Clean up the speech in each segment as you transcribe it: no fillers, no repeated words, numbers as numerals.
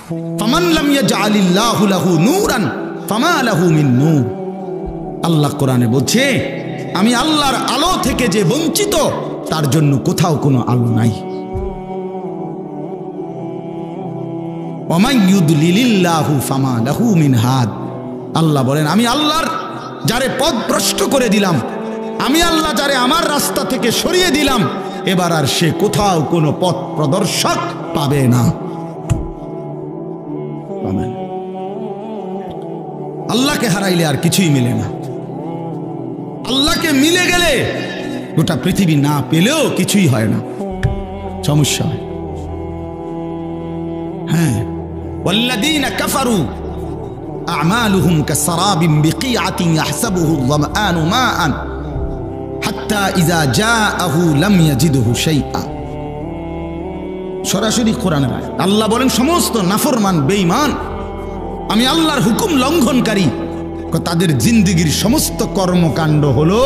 ফামান লাম ইয়াজআলিল্লাহু লাহু নূরান ফামা লাহু মিন নূর। আল্লাহ কোরআনে বলছে, আমি আল্লাহর আলো থেকে যে বঞ্চিত তার জন্য কোথাও কোনো আলো নাই। ওয়া মান ইউদলিলিল্লাহু ফামা লাহু মিন হাদ। আল্লাহ বলেন, আমি আল্লাহর যারে পথ ভ্রষ্ট করে দিলাম, আমি আল্লাহ যারে আমার রাস্তা থেকে সরিয়ে দিলাম, এবার আর সে কোথাও কোনো পথ প্রদর্শক পাবে না। আল্লাহকে হারাইলে আর কিছুই মিলে না। আল্লাহকে মিলে গেলে গোটা পৃথিবী না পেলেও কিছুই হয় না, সমস্যা হয়। হ্যাঁ, ওয়াল্লাযীনা কাফারু আ'মালুহুম কাসরাবিন বিকিআতিন ইয়াহসাবুহু আয-যামআনু মাআন হাত্তা ইযা জাআহু লাম ইয়াজিদহু শাইআ। সরাসরি কোরআনের আয়াত। আল্লাহ বলেন, সমস্ত নাফরমান বেঈমান, আমি আল্লাহর হুকুম লঙ্ঘনকারী, তাদের জিন্দেগির সমস্ত কর্মকাণ্ড হলো,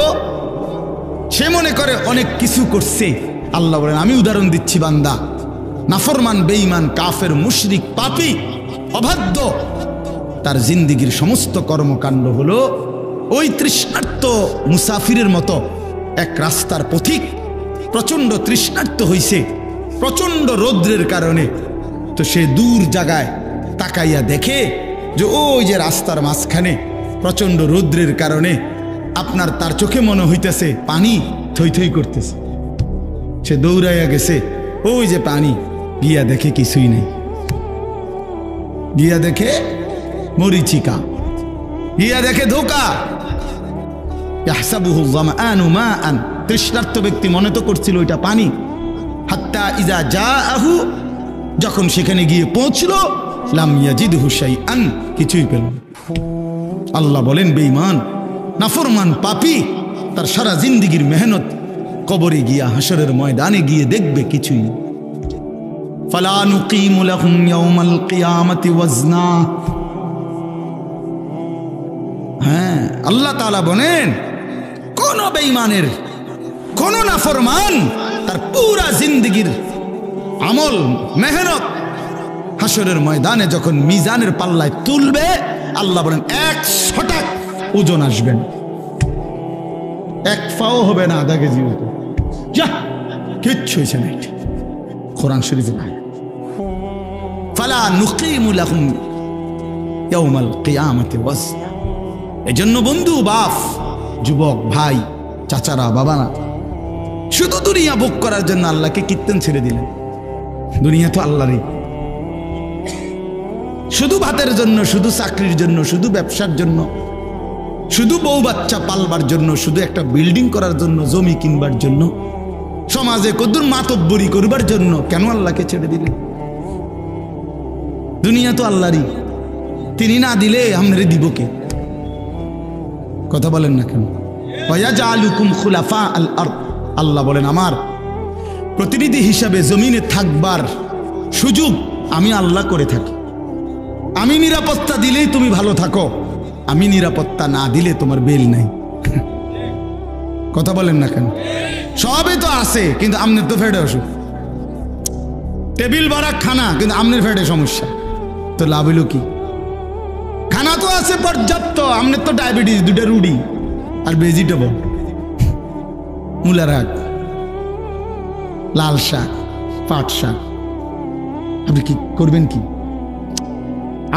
সে মনে করে অনেক কিছু করছে। আল্লাহ বলেন, আমি উদাহরণ দিচ্ছি বান্দা, নাফরমান বেঈমান কাফের মুশরিক পাপী অবাধ্য, তার জিন্দেগির সমস্ত কর্মকাণ্ড হলো ওই তৃষ্ণার্ত মুসাফিরের মতো। এক রাস্তার পথিক প্রচন্ড তৃষ্ণার্ত হইছে প্রচন্ড রৌদ্রের কারণে, তো সে দূর জায়গায় তাকাইয়া দেখে যে ওই যে রাস্তার মাঝখানে প্রচন্ড রৌদ্রের কারণে আপনার তার চোখে মনে হইতেছে পানি থই থই করতেছে। সে দৌড়াইয়া গেছে, ওই যে পানি, গিয়া দেখে কিছুই নেই, গিয়া দেখে মরিচিকা, গিয়া দেখে ধোকা। ইয়াহসাবুহু যামআনু মাআন, তৃষ্ণার্ত ব্যক্তি মনে তো করছিল ওইটা পানি। হাত্তা ইযা জাআহু, যখন সেখানে গিয়ে পৌঁছলো, লাম ইয়াজিদহু শাইআন, কিছুই পেল না। আল্লাহ বলেন, বেঈমান নাফরমান পাপী তার সারা জিন্দেগির মেহনত কবরে গিয়া হাসরের ময়দানে গিয়ে দেখবে কিছুই। ফালা নুকিমু লাহুম ইয়াওমাল কিয়ামাতি ওয়াজনা। হ্যাঁ, আল্লাহ তাআলা বলেন, কোন বেঈমানের, কোন নাফরমান তার পুরা জিন্দেগির আমল মেহনত হাসরের ময়দানে যখন মিজানের পাল্লায় তুলবে, আল্লাহ বলেন 100 টাক ওজন আসবেন, এক পাও হবে না আধা কেজি মতো। যা কিচ্ছু হয়েছে না। কোরআন শরীফে নাই, ফালা নুকিমু লাহুম ইয়াওমাল কিয়ামাতি ওয়াজনা। এজন্য বন্ধু, বাপ, যুবক, ভাই, চাচারা, বাবারা, শুধু দুনিয়া ভোগ করার জন্য আল্লাহকে কীর্তন ছেড়ে দিলেন। দুনিয়া তো আল্লাহরই। শুধু ভাতের জন্য, শুধু চাকরির জন্য, শুধু ব্যবসার জন্য, শুধু বউ বাচ্চা পালবার জন্য, শুধু একটা বিল্ডিং করার জন্য, জমি কিনবার জন্য, সমাজে কদ্দুর মাতব্বরি করবার জন্য কেন আল্লাহকে ছেড়ে দিলেন? দুনিয়া তো আল্লাহরই, তিনি না দিলে আমরে দিব কে? কথা বলেন না কেন? ওয়ায়াজআলুকুম খুলাফা আল আরদ। আল্লাহ বলেন, আমার প্রতিনিধি হিসাবে জমিনে থাকবার সুযোগ আমি আল্লাহ করে থাকি। আমি নিরাপত্তা দিলেই তুমি ভালো থাকো, আমি নিরাপত্তা না দিলে তোমার বেল নাই। কথা বলেন না কেন? সবই তো আছে, কিন্তু আমনের তো ফেটে অসুখ। টেবিল ভরা খানা, কিন্তু আমনের ফেটে সমস্যা, তো লাভ হইল কি? খানা তো আছে পর্যাপ্ত, আমনের তো ডায়াবেটিস, 2টা রুটি আর ভেজিটেবল, মূলা শাক, লাল শাক, পাট শাক, আপনি কি করবেন কি?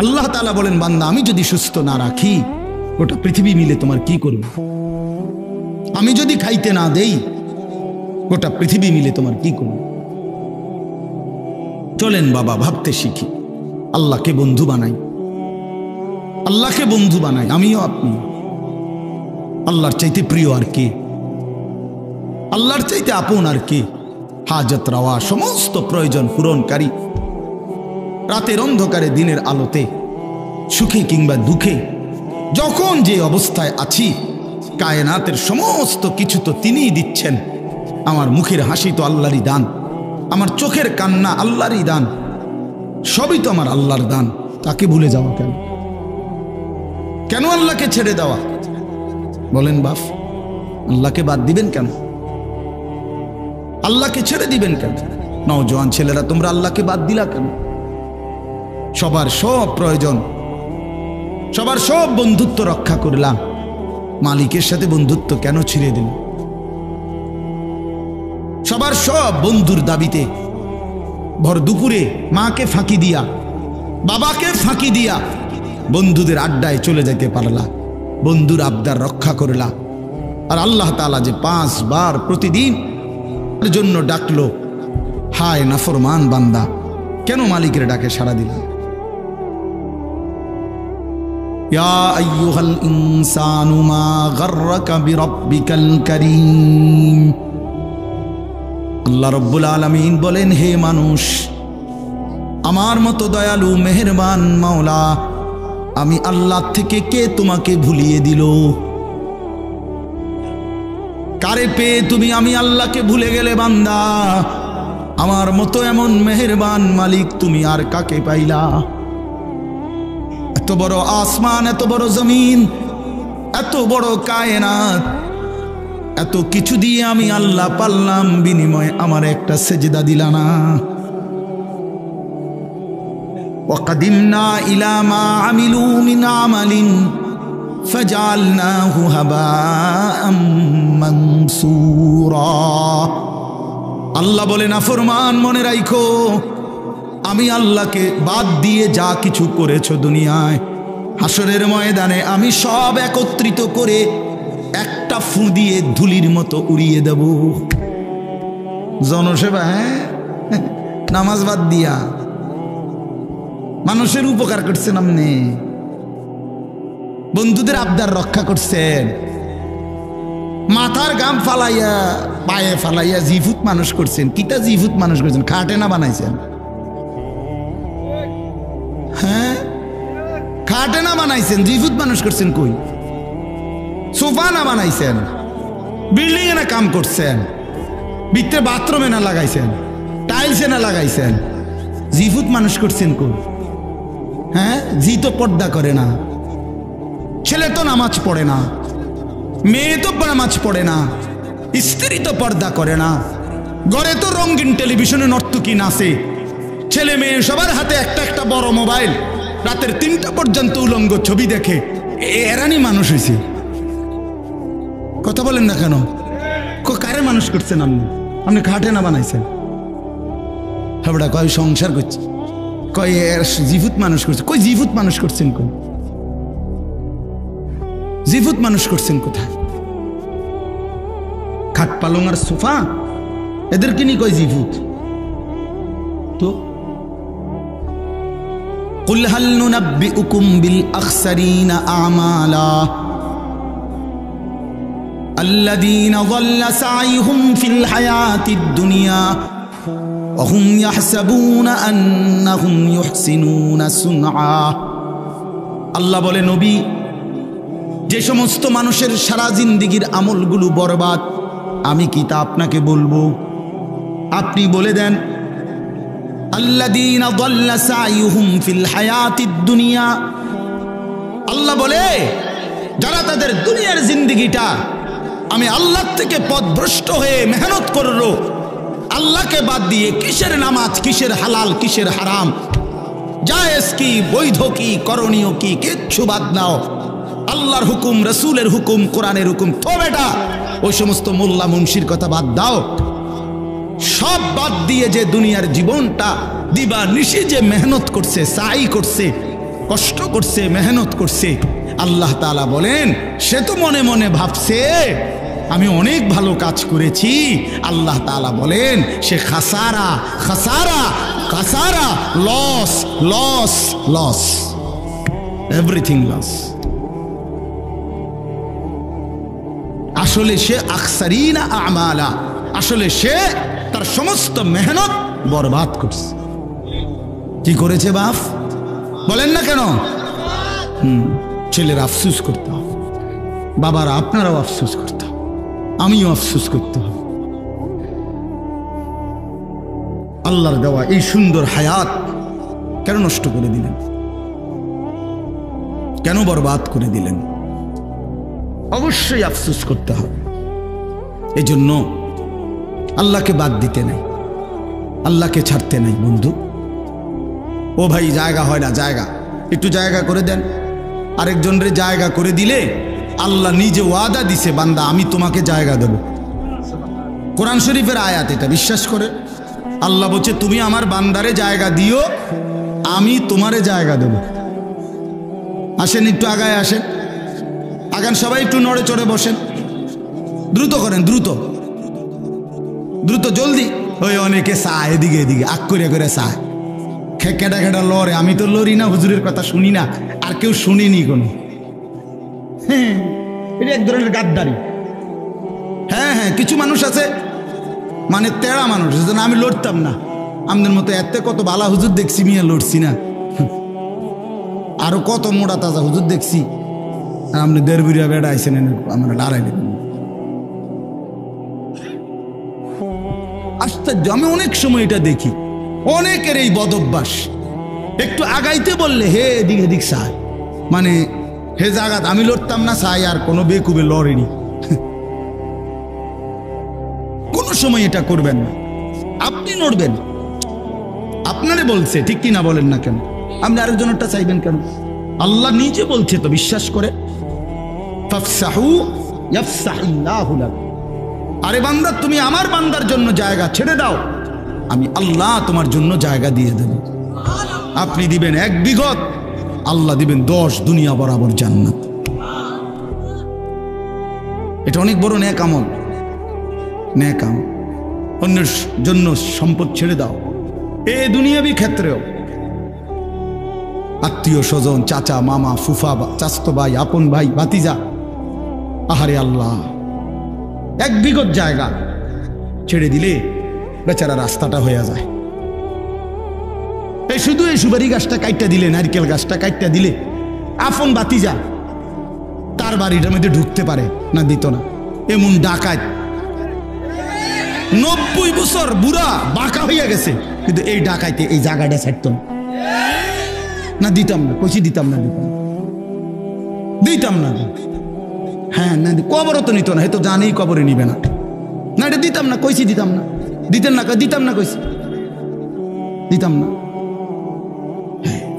আল্লাহ তাআলা বলেন, বান্দা আমি যদি সুস্থ না রাখি, গোটা পৃথিবী মিলে তোমার কি করবে? আমি যদি খাইতে না দেই, গোটা পৃথিবী মিলে তোমার কি করবে? চলেন বাবা, ভাবতে শিখি, আল্লাহকে বন্ধু বানাই, আল্লাহকে বন্ধু বানাই। আমিও আপনি। আল্লাহর চাইতে প্রিয় আর কে? আল্লাহর চাইতে আপন আর কে? হাজত রাওয়া, সমস্ত প্রয়োজন পূরণকারী, রাতের অন্ধকারে দিনের আলোতে, সুখে কিংবা দুঃখে, যখন যে অবস্থায় আছি, কায়নাতের সমস্ত কিছু তো তিনিই দিচ্ছেন। আমার মুখের হাসি তো আল্লাহরই দান, আমার চোখের কান্না আল্লাহরই দান, সবই তো আমার আল্লাহর দান। তাকে ভুলে যাওয়া কেন? কেন আল্লাহকে ছেড়ে দেওয়া? বলেন বাপ, আল্লাহকে বাদ দিবেন কেন? আল্লাহকে ছেড়ে দিবেন কেন? নওজোয়ান ছেলেরা, তোমরা আল্লাহকে বাদ দিলা কেন? সবার সব প্রয়োজন, সবার সব বন্ধুত্ব রক্ষা করলাম, মালিকের সাথে বন্ধুত্ব কেন ছিঁড়ে দিল? সবার সব বন্ধুর দাবিতে ভর দুপুরে মাকে ফাঁকি দিয়া, বাবাকে ফাঁকি দিয়া বন্ধুদের আড্ডায় চলে যেতে পারলা, বন্ধুর আবদার রক্ষা করলা। আর আল্লাহ তাআলা যে 5 বার প্রতিদিন জন্য ডাকলো, হায় নাফরমান বান্দা, কেন মালিকের ডাকে সাড়া দিলা? ইয়া আইয়ুহাল ইনসানু মা গাররাকা বিরাব্বিকাল কারীম। আল্লাহ রাব্বুল আলামিন বলেন, হে মানুষ, আমার মতো দয়ালু মেহেরবান মাওলা আমি আল্লাহ থেকে কে তোমাকে ভুলিয়ে দিল? কারে পেয়ে তুমি আমি আল্লাহকে ভুলে গেলে বান্দা? আমার মতো এমন মেহেরবান মালিক তুমি আর কাকে পাইলা? এত বড় আসমান, এত বড় জমিন, এত বড় কায়নাত, এত কিছু দিয়ে আমি আল্লাহ পারলাম, বিনিময়ে আমার একটা সেজদা দিলা না। وقدمنا إلى ما عملوا من عمل فجعلناه هباء منثورا। আল্লাহ বলে, নাফরমান মনে রাখো, আমি আল্লাহকে বাদ দিয়ে যা কিছু করেছো দুনিয়ায়, হাসরের ময়দানে আমি সব একত্রিত করে একটা ফু দিয়ে ধুলির মতো উড়িয়ে দেব। জনসেবা, হ্যাঁ, নামাজ বাদ দিয়া মানুষের উপকার করছেন, আপনি বন্ধুদের আবদার রক্ষা করছেন, মাথার গাম ফালাইয়া পায়ে ফালাইয়া জিফুত মানুষ করছেন। কিতা জিফুত মানুষ করছেন? খাটে না বানাইছেন? হ্যাঁ, খাটে না বানাইছেন, জিফুত মানুষ করছেন। কই সোফা না বানাইছেন? বিল্ডিং এ না কাম করছেন? ভিতরে বাথরুমে না লাগাইছেন? টাইলসে না লাগাইছেন? জিফুত মানুষ করছেন কই? হ্যাঁ, জি তো পর্দা করে না, ছেলে তো নামাজ পড়ে না, মেয়ে তো নামাজ পড়ে না, স্ত্রী তো পর্দা করে না, ঘরে তো রঙিন টেলিভিশনে নর্তকী নাচে, ছেলে মেয়ে সবার হাতে একটা একটা বড় মোবাইল, রাতের 3টা পর্যন্ত উলঙ্গ ছবি দেখে। এরানি মানুষ হয়েছে? কথা বলেন না কেন? কারে মানুষ করছেন আপনি? আপনি খাটে না বানাইছেন? হাবড়া কয় সংসার করছে, কয় জিফুত মানুষ করছে। কই জিফুত মানুষ করছেন? কই জিফুত মানুষ করছেন? কোথায়? খাট পালং আর সোফা, এদেরকে নিয়ে কয় জিফুত? তো কুল হাল নুনাব্বিউকুম বিল আখসারিনা আমালা আল্লাযীনা যাল্লা সাইহুম ফিল হায়াতিদ দুনিয়া ওয়া হুম ইয়াহসাবুনা আন্নাহুম ইউহসিনুনা সুনআ। আল্লাহ বলে, নবী, যে সমস্ত মানুষের সারা জিন্দেগীর আমলগুলো বরবাদ, আমি কি তা আপনাকে বলবো? আপনি বলে দেন, আল্লাযীনা যাল্লা সাইহুম ফিল হায়াতিদ দুনিয়া। আল্লাহ বলে, যারা তাদের দুনিয়ার জিন্দেগিটা আমি আল্লাহ থেকে পথভ্রষ্ট হয়ে মেহনত করলো, আল্লাহকে বাদ দিয়ে কিসের নামাজ, কিসের হালাল, কিসের হারাম, জায়েজ কি, বৈধ কি, করণীয় কি, কিচ্ছু বাদ নাও, আল্লাহর হুকুম, রসুলের হুকুম, কোরআনের হুকুম, তো বেটা ওই সমস্ত মোল্লা মুন্সির কথা বাদ দাও। সব বাদ দিয়ে যে দুনিয়ার জীবনটা দিবা নিশি যে মেহনত করছে, সাই করছে, কষ্ট করছে, মেহনত করছে, আল্লাহ তাআলা বলেন, সে তো মনে মনে ভাবছে আমি অনেক ভালো কাজ করেছি। আল্লাহ তাআলা বলেন, সে খাসারা খাসারা খাসারা, loss loss loss, everything loss. আসলে সে আখসারিনা আমালা, আসলে সে তার সমস্ত মেহনত বরবাদ করছে। কি করেছে বাপ? বলেন না কেন? ছেলের আফসোস করতে হবে, বাবারা আপনারাও আফসোস করতে হবে, আমিও আফসোস করতে হবে। আল্লাহর দেওয়া এই সুন্দর হায়াত কেন নষ্ট করে দিলেন? কেন বরবাদ করে দিলেন? অবশ্যই আফসোস করতে হবে। এই জন্য আল্লাহকে বাদ দিতে নাই, আল্লাহকে ছাড়তে নাই। বন্ধু, ও ভাই জায়গা হয় না, জায়গা একটু জায়গা করে দেন। আরেকজনের জায়গা করে দিলে আল্লাহ নিজে ওয়াদা দিছে, বান্দা আমি তোমাকে জায়গা দেব। কোরআন শরীফের আয়াত, এটা বিশ্বাস করে আল্লাহ বলছে তুমি আমার বান্দারে জায়গা দিও, আমি তোমারে জায়গা দেব। আসেন একটু আগায় আসেন, আগান সবাই একটু নড়ে চড়ে বসেন, দ্রুত করেন, দ্রুত দ্রুত জলদি। ওই অনেকে চায় এদিকে এদিকে আগ করে করে চায়, খেটা খেটা লড়ে। আমি তো লড়ি না, হুজুরের কথা শুনি না, আর কেউ শুনিনি কোনো। হ্যাঁ, এটা এক ধরনের গাদ্দারি। হ্যাঁ হ্যাঁ, কিছু মানুষ আছে মানে তেড়া মানুষ, আমি লড়তাম না। আমাদের মতো এত কত বালা হুজুর দেখছি, মিয়া লড়ছি না। আরো কত মোটা তাজা হুজুর দেখছি, আর আপনি দেড় বুড়িয়া বেড়া আইসেন আমরা লড়াই দেবেন। আশ্চর্য, আমি অনেক সময় এটা দেখি, অনেকের এই বদভ্যাস। একটু আগাইতে বললে হে এদিক এদিক চায়, মানে হে জাগাত আমি লড়তাম না চাই, আর কোনো বেকুবে লড়েনি। কোনো সময় এটা করবেন না, আপনি নড়বেন। আপনারে বলছে ঠিক কিনা বলেন না কেন, আপনি আরেকজনেরটা চাইবেন কেন? আল্লাহ নিজে বলছে তো, বিশ্বাস করে ফাফসাহু ইয়াফসাহিল্লাহু লাকুম। আরে বান্দা তুমি আমার বান্দার জন্য জায়গা ছেড়ে দাও, আমি আল্লাহ তোমার জন্য জায়গা দিয়ে দেব। আপনি দিবেন 1 বিঘত, আল্লাহ দিবেন 10 দুনিয়া বরাবর জান্নাত। এটা অনেক বড় নেক আমল, নেক আমল। অন্যের জন্য সম্পদ ছেড়ে দাও, এ দুনিয়াবি ক্ষেত্রেও। আত্মীয় স্বজন, চাচা মামা ফুফা চাচতো ভাই আপন ভাই ভাতিজা, আহারে আল্লাহ 1 বিঘত জায়গা ছেড়ে দিলে বেচারা রাস্তাটা হয়ে যায়। এই শুধু এই সুপারি গাছটা কাইটটা দিলে, নারকেল গাছটা কাইটটা দিলে আপন ভাতিজা তার বাড়িটার মধ্যে ঢুকতে পারে না, দিত না। এমন ডাকাত 90 বছর বুড়া বাঁকা হইয়া গেছে, কিন্তু এই ডাকাইতে এই জায়গাটা ছাড়তো না, দিতাম না, কইছি দিতাম না, দিতাম না। হ্যাঁ না, কবরও তো নিত না, হয়তো জানেই কবরে নিবে না, না এটা দিতাম না, কইছি দিতাম না। দিতেন না, দিতাম না, কইছি দিতাম না।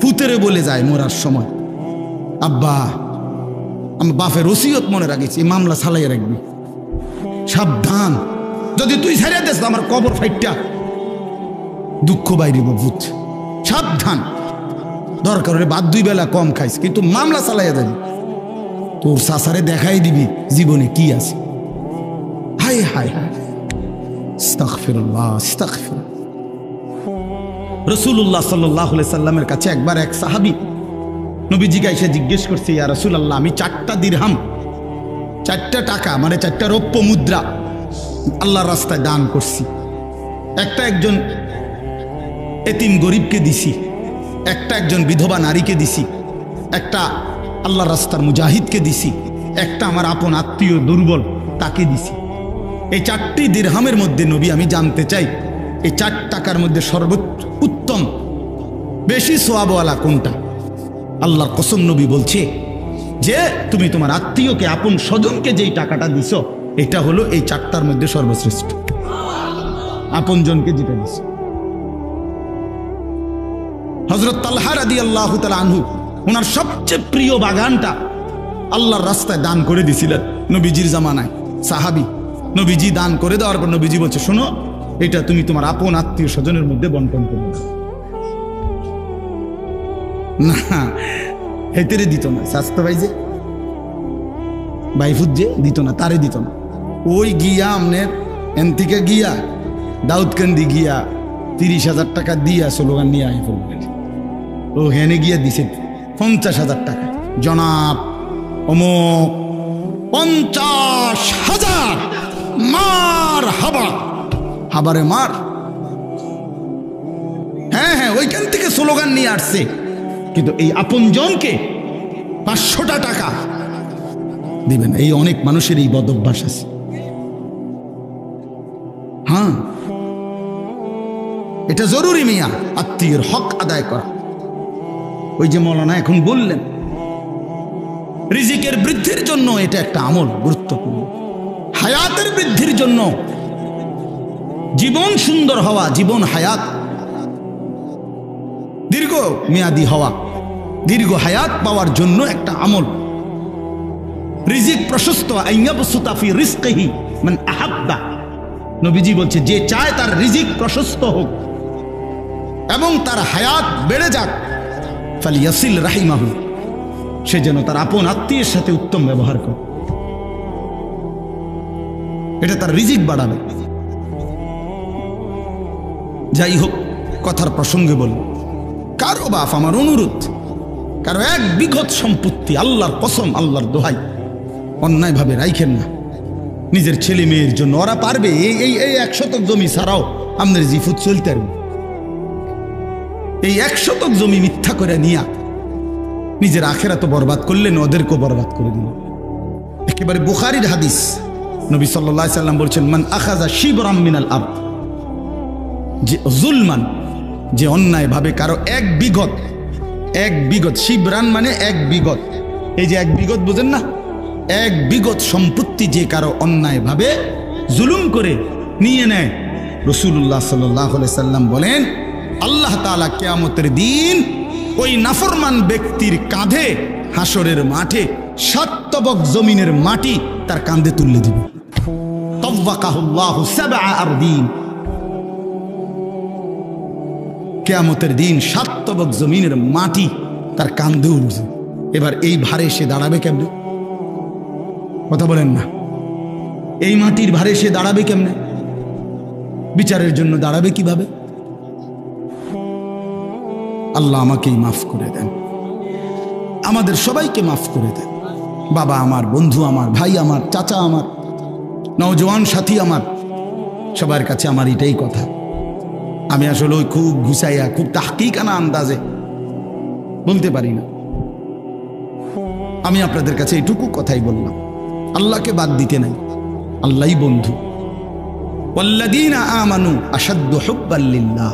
পুতেরে বলে যায় মরার সময়, আব্বা আমি বাপের ওসিয়ত মনে রাখিছি, মামলা চালাইয়া রাখবি, সাবধান, যদি তুই ছেড়ে দেস আমার কবর ফাইটটা দুঃখ বাইরিব ভূত, সাবধান। দরকার হলে বাদ 2 বেলা কম খাইস, কিন্তু মামলা চালাইয়া যাবি, তোর সাসারে দেখাই দিবি জীবনে কি আছে। হায় হায় হায়, আস্তাগফিরুল্লাহ আস্তাগফিরুল্লাহ। রাসূলুল্লাহ সাল্লাল্লাহু আলাইহি সাল্লামের কাছে একবার এক সাহাবী নবীজিকে এসে জিজ্ঞেস করছে, ইয়া রাসূলুল্লাহ আমি 4টা দিরহাম, 4টা টাকা মানে 4টা রৌপ্য মুদ্রা আল্লাহর রাস্তায় দান করছি। একটা একজন এতিম গরিবকে দিছি, একটা একজন বিধবা নারীকে দিছি, একটা আল্লাহর রাস্তার মুজাহিদকে দিছি, একটা আমার আপন আত্মীয় দুর্বল তাকে দিছি। এই 4টি দিরহামের মধ্যে নবী আমি জানতে চাই, এই 4 টাকার মধ্যে সর্বোচ্চ উত্তম বেশি সওয়াবওয়ালা কোনটা? আল্লাহর কসম নবী বলছে যে তুমি তোমার আত্মীয়কে আপন স্বজনকে যেই টাকাটা দিছ, এটা হলো এই 4টার মধ্যে সর্বশ্রেষ্ঠ। আপন জনকে যেটা দিছ। হযরত তালহা রাদিয়াল্লাহু তাআলা আনহু ওনার সবচেয়ে প্রিয় বাগানটা আল্লাহর রাস্তায় দান করে দিছিলেন নবীজির জামানায়। সাহাবী নবীজি দান করে দেওয়ার পর নবীজি বলছে, শোনো এটা তুমি তোমার আপন আত্মীয় স্বজনের মধ্যে বন্টন করবে না। হেতেরে দিত না, স্বাস্থ্য ভাই যে বাইফুদ যে দিত না, তারে দিত না। ওই গিয়া আমনের এন থেকে গিয়া দাউদকান্দি গিয়া 30,000 টাকা দিয়া স্লোগান নিয়ে আই পড়বেন। ও হেনে গিয়া দিছে 50,000 টাকা, জনাব অমুক 50,000 মার হাবা, হাবারে মার। হ্যাঁ হ্যাঁ, ওইখান থেকে স্লোগান নিয়ে আসছে, কিন্তু এই আপন জনকে 500টা টাকা দিবেন। এই অনেক মানুষের এই বদভ্যাস আছে। হ্যাঁ, এটা জরুরি মিয়া, আত্মীয়ের হক আদায় করা। ওই যে মৌলানা এখন বললেন, রিজিকের বৃদ্ধির জন্য এটা একটা আমল গুরুত্বপূর্ণ, হায়াতের বৃদ্ধির জন্য, জীবন সুন্দর হওয়া, জীবন হায়াত দীর্ঘ মেয়াদি হওয়া, দীর্ঘ হায়াত পাওয়ার জন্য একটা আমল। রিজিক প্রশস্ত, আইয়াবসুতা ফি রিজকিহি মান আহাব্বা। নবীজি বলছে যে চায় তার রিজিক প্রশস্ত হোক এবং তার হায়াত বেড়ে যাক, ফালিয়াসিল রাহিমাহু, সে যেন তার আপন আত্মীয়ের সাথে উত্তম ব্যবহার করে, এটা তার রিজিক বাড়াবে। যাই হোক, কথার প্রসঙ্গে বল, কারো বাপ, আমার অনুরোধ, কারো 1 বিঘত সম্পত্তি, আল্লাহর কসম, আল্লাহর দোহাই, অন্যায় ভাবে রাইখেন না নিজের ছেলে মেয়ের জন্য। ওরা পারবে, এই 1 শতক জমি ছাড়াও আমাদের জিফুত চলতে পারবে। এই 1 শতক জমি মিথ্যা করে নিয়া নিজের আখেরাত বরবাদ করলেন, ওদেরকেও বরবাদ করে দিলেন। একেবারে বুখারীর হাদিস, নবী সাল্লাল্লাহু আলাইহি সাল্লাম বলছেন, মান আখাযা শিবরাম মিনাল আরদ, যে জুলমান, যে অন্যায় ভাবে কারো 1 বিঘত, শিবরান মানে 1 বিঘত, এই যে 1 বিঘত বুঝেন না, 1 বিঘত সম্পত্তি যে কারো অন্যায় ভাবে জুলুম করে নিয়ে নেয়, রাসূলুল্লাহ সাল্লাল্লাহু আলাইহি সাল্লাম বলেন, আল্লাহ তাআলা কিয়ামতের দিন ওই নাফরমান ব্যক্তির কাঁধে হাসরের মাঠে 7 তবক জমিনের মাটি তার কাঁধে তুলে দিবে। তাওয়াকাহুল্লাহু 7 আরদিন, কিয়ামতের দিন 7 তবক জমিনের মাটি তার কাঁধে উঠবে। এবার এই ভারে সে দাঁড়াবে কেমনে? কথা বলেন না, এই মাটির ভারে সে দাঁড়াবে কেমনে? বিচারের জন্য দাঁড়াবে কিভাবে? আল্লাহ আমাকেই মাফ করে দেন, আমাদের সবাইকে মাফ করে দেন। বাবা আমার, বন্ধু আমার, ভাই আমার, চাচা আমার, নওজোয়ান সাথী আমার, সবার কাছে আমার এটাই কথা। আমি আসলে ওই খুব গুছাইয়া, খুব তাহকিকানা আন্দাজে বলতে পারি না। আমি আপনাদের কাছে এইটুকু কথাই বললাম, আল্লাহকে বাদ দিতে নাই, আল্লাহই বন্ধু। ওয়াল্লাযীনা আমানু আশাদ্দু হুব্বাল লিল্লাহ,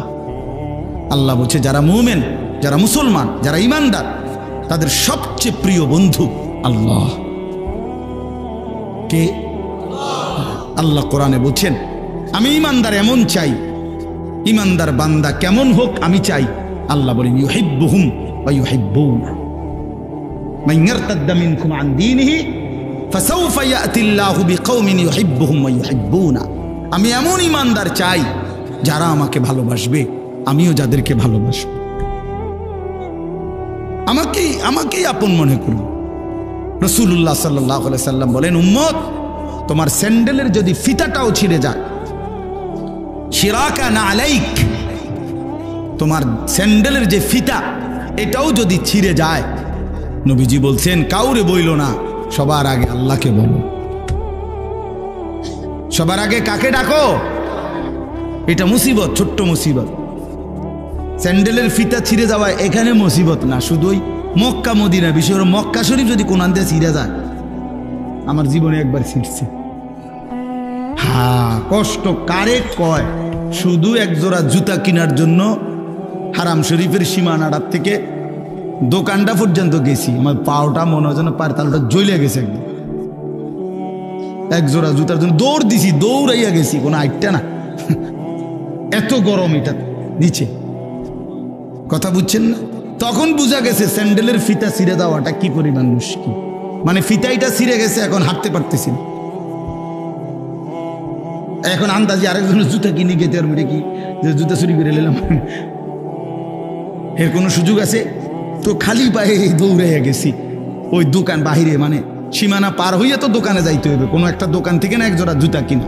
আল্লাহ বলছে যারা মুমিন, যারা মুসলমান, যারা ঈমানদার, তাদের সবচেয়ে প্রিয় বন্ধু আল্লাহ। কে? আল্লাহ কোরআনে বলছেন, আমি ঈমানদার এমন চাই, ঈমানদার বান্দা কেমন হোক আমি চাই। আল্লাহ বলেন, ইউহিব্বুহুম ওয়া ইউহিব্বুনা মান ইয়ারতাদ্দা মিনকুম আন দীনিহি ফাসাউফা ইয়াতিল্লাহু বিকওমিন ইউহিব্বুহুম ওয়া ইউহিব্বুনা। আমি এমন ঈমানদার চাই যারা আমাকে ভালোবাসবে, আমিও যাদেরকে ভালোবাসব। আমাকেই আপন মনে করব। রাসূলুল্লাহ সাল্লাল্লাহু আলাইহি সাল্লাম বলেন, উম্মত, তোমার স্যান্ডেলের যদি ফিতাটাও ছিঁড়ে যায়, শিরাকা না আলাইক, তোমার স্যান্ডেলের যে ফিতা এটাও যদি ছিঁড়ে যায়, নবীজি বলছেন কাউরে বইল না, সবার আগে আল্লাহকে বলো। সবার আগে কাকে ডাকো? এটা মুসিবত, ছোট্ট মুসিবত। স্যান্ডেলের ফিতা ছিঁড়ে যাওয়া এখানে মুসিবত না, শুধু ওই মক্কা মদিনা, বিশেষ করে মক্কা শরীফ যদি কোন আনতে ছিঁড়ে যায়, আমার জীবনে একবার ছিঁড়ছে। হ্যাঁ, কষ্ট কারে কয়? শুধু 1 জোড়া জুতা কেনার জন্য হারাম শরীফের সীমানাটার থেকে দোকানটা পর্যন্ত গেছি, আমার পাওটা মনে হয় যেন পারতালটা জ্বলে গেছে একদম। 1 জোড়া জুতার জন্য দৌড় দিছি, দৌড়াইয়া গেছি, কোনো আইটটা না, এত গরম এটা নিচে। কথা বুঝছেন না? তখন বুঝা গেছে স্যান্ডেলের ফিতা ছিঁড়ে দেওয়াটা কি পরিমাণ মুশকিল। মানে ফিতাইটা ছিঁড়ে গেছে, এখন হাঁটতে পারতেছি না। এখন আন্দাজে আরেকজনের জুতা কিনে গেতে আর কি যে জুতা চুরি করে নিলাম, এর কোনো সুযোগ আছে? তো খালি পায়ে দৌড়াইয়া গেছি ওই দোকান বাহিরে, মানে সীমানা পার হইয়া তো দোকানে যাইতে হবে, কোনো একটা দোকান থেকে না 1 জোড়া জুতা কিনা,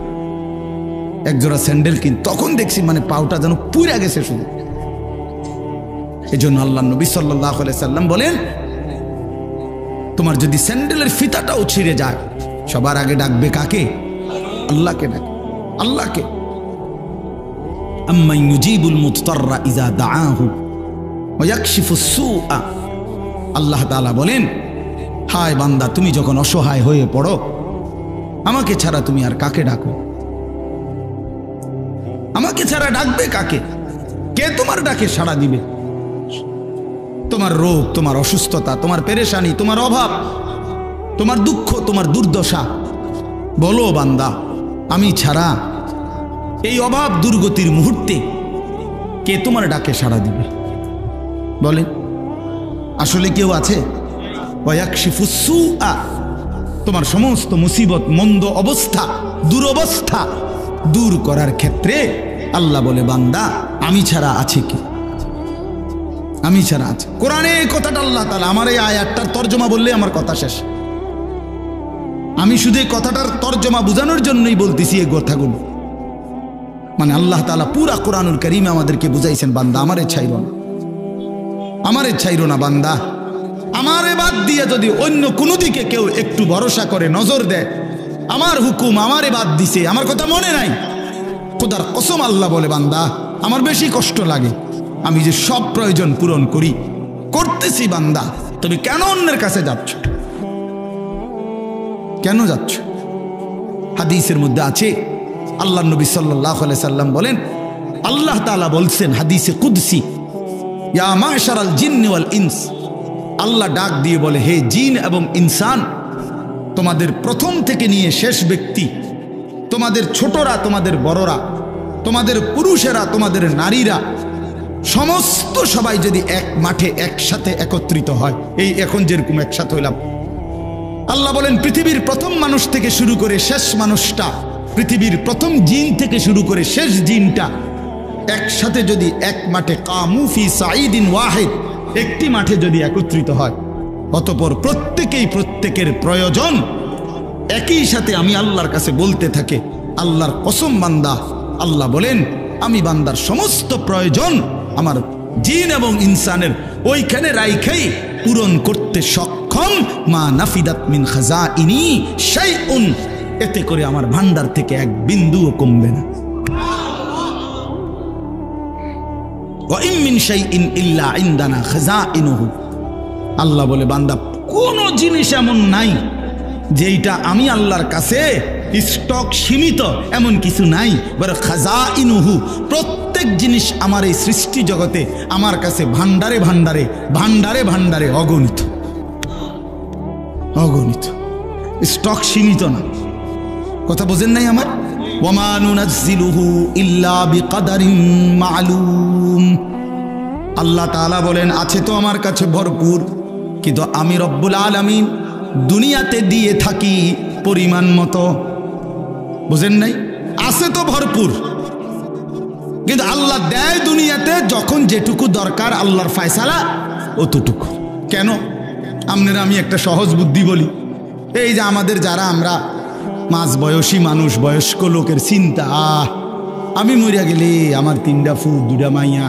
1 জোড়া স্যান্ডেল কিন। তখন দেখছি মানে পাউটা যেন পুড়া গেছে শুধু। এই জন্য আল্লাহ নবী সাল্লাল্লাহু আলাইহি সাল্লাম বলেন, তোমার যদি স্যান্ডেলের ফিতাটাও ছিঁড়ে যায়, সবার আগে ডাকবে কাকে? আল্লাহকে ডাকবে, আল্লাহকে। আম্মান ইউজিবুল মুত্তাররা ইযা দাআহু ওয়া ইয়াকশিফুস সুআ, আল্লাহ তাআলা বলেন, হায় বান্দা, তুমি যখন অসহায় হয়ে পড়ো, আমাকে ছাড়া তুমি আর কাকে ডাকো? আমাকে ছাড়া ডাকবে কাকে? কে তোমার ডাকে সাড়া দিবে? তোমার রোগ, তোমার অসুস্থতা, তোমার পেরেশানি, তোমার অভাব, তোমার দুঃখ, তোমার দুর্দশা, বলো বান্দা, আমি ছাড়া এই অভাব দুর্গতির মুহূর্তে কে তোমার ডাকে সাড়া দিবে? বলেন আসলে কেউ আছে? ওয়ায়াকশিফুস সুআ, তোমার সমস্ত মুসিবত, মন্দ অবস্থা, দুরবস্থা দূর করার ক্ষেত্রে আল্লাহ বলে বান্দা আমি ছাড়া আছে কি? আমি ছাড়া আছে। কোরআনে এই কথাটা আল্লাহ তাআলা, আমার এই আয়াতটার তর্জমা বললে আমার কথা শেষ। আমি শুধু এই কথাটার তর্জমা বোঝানোর জন্যই বলতেছি এই কথাগুলো। মানে আল্লাহ তাআলা পুরা কোরআনুল কারীমে আমাদেরকে বুঝাইছেন বান্দা আমারে ছাইরো না, আমারে ছাইরো না বান্দা। আমারে বাদ দিয়ে যদি অন্য কোনো দিকে কেউ একটু ভরসা করে, নজর দেয়, আমার হুকুম আমারে বাদ দিছে, আমার কথা মনে নাই, খোদার কসম আল্লাহ বলে বান্দা আমার বেশি কষ্ট লাগে। আমি যে সব প্রয়োজন পূরণ করি, করতেছি বান্দা, তুমি কেন অন্যের কাছে যাচ্ছ? কেন যাচ্ছ? হাদিসের মধ্যে আছে আল্লাহ নবী সাল্লাল্লাহু আলাইহি সাল্লাম বলেন, আল্লাহ তাআলা বলছেন হাদিসে কুদসি, ইয়া মাশারাল জিন্নি ওয়াল ইনস, আল্লাহ ডাক দিয়ে বলে হে জিন এবং ইনসান, তোমাদের প্রথম থেকে নিয়ে শেষ ব্যক্তি, তোমাদের ছোটরা, তোমাদের বড়রা, তোমাদের পুরুষেরা, তোমাদের নারীরা, সমস্ত সবাই যদি এক মাঠে একসাথে একত্রিত হয়, এই এখন যেরকম একসাথে হইলাম, আল্লাহ বলেন পৃথিবীর প্রথম মানুষ থেকে শুরু করে শেষ মানুষটা, পৃথিবীর প্রথম জিন থেকে শুরু করে শেষ জিনটা একসাথে যদি এক মাঠে কামু ফি সাইদিন ওয়াহিদ, একটি মাঠে যদি একত্রিত হয়, অতঃপর প্রত্যেকেই প্রত্যেকের প্রয়োজন একই সাথে আমি আল্লাহর কাছে বলতে থাকে, আল্লাহর কসম বান্দা, আল্লাহ বলেন আমি বান্দার সমস্ত প্রয়োজন আমার জিন এবং ইনসানের ওইখানে রাইখাই পূরণ করতে সক্ষম। মা নাফিদাত মিন খাজাইনি শাইউন, এতে করে আমার ভান্ডার থেকে এক বিন্দুও কমবে না। ওয়া ইন মিন শাইইন ইল্লা ইনদানা খাজাইনুহু, আল্লাহ বলে বান্দা কোন জিনিস এমন নাই যেটা আমি আল্লাহর কাছে স্টক সীমিত, এমন কিছু নাই। বরং খাজাইনুহু, প্রত্যেক জিনিস আমার এই সৃষ্টি জগতে আমার কাছে ভান্ডারে ভান্ডারে ভান্ডারে ভান্ডারে অগণিত, অগণিত, স্টক সীমিত না। কথা বোঝেন নাই আমার? ওয়ামা নুনাজ্জিলুহু ইল্লা বিকাদারিন মা'লুম, আল্লাহ তাআলা বলেন আছে তো আমার কাছে ভরপুর, কিন্তু আমি রব্বুল আলামিন দুনিয়াতে দিয়ে থাকি পরিমাণ মতো। বুঝেন নাই? আছে তো ভরপুর, কিন্তু আল্লাহ দেয় দুনিয়াতে যখন যেটুকু দরকার, আল্লাহর ফয়সালা অতটুকু। কেন? আপনারা আমি একটা সহজ বুদ্ধি বলি, এই যে আমাদের যারা আমরা মাঝ বয়সী মানুষ, বয়স্ক লোকের চিন্তা, আমি মরিয়া গেলে আমার 3টা ফুট 2টা মাইয়া,